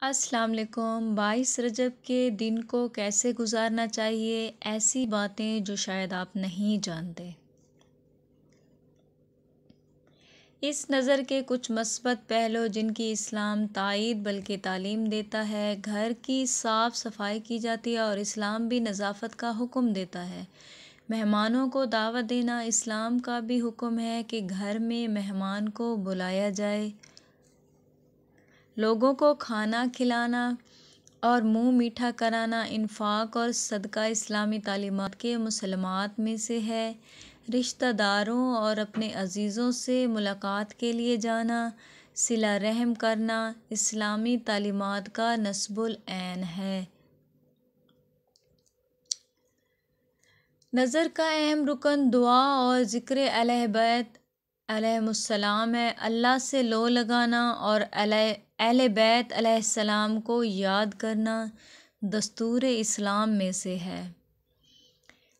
अस्सलाम वालेकुम। 22 रजब के दिन को कैसे गुजारना चाहिए, ऐसी बातें जो शायद आप नहीं जानते। इस नज़र के कुछ मस्बत पहलू जिनकी इस्लाम तायीद बल्कि तालीम देता है। घर की साफ़ सफाई की जाती है और इस्लाम भी नज़ाफ़त का हुक्म देता है। मेहमानों को दावत देना, इस्लाम का भी हुक्म है कि घर में मेहमान को बुलाया जाए। लोगों को खाना खिलाना और मुंह मीठा कराना, इन्फाक और सदका इस्लामी तालीमात के मुसलमात में से है। रिश्तेदारों और अपने अजीज़ों से मुलाकात के लिए जाना, सिला रहम करना इस्लामी तालीमात का नस्बुल ऐन है। नज़र का अहम रुकन दुआ और ज़िक्र अहले बैत अलैहिमुस्सलाम है। अल्लाह से लो लगाना और अहले बैत अलैहिस्सलाम को याद करना दस्तूर इस्लाम में से है।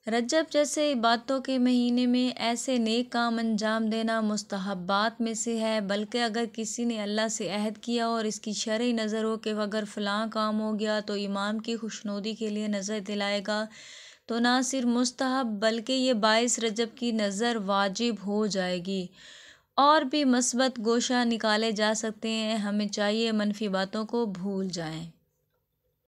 रजब जैसे इबादतों के महीने में ऐसे नेक काम अंजाम देना मुस्तहब्बात में से है। बल्कि अगर किसी ने अल्लाह से अहद किया और इसकी शरई नज़र हो कि अगर फ़लाँ काम हो गया तो इमाम की खुशनुदी के लिए नज़र दिलाएगा, तो ना सिर्फ मुस्तहब बल्कि ये 22 रजब की नज़र वाजिब हो जाएगी। और भी मस्बत गोशा निकाले जा सकते हैं। हमें चाहिए मनफी बातों को भूल जाएं।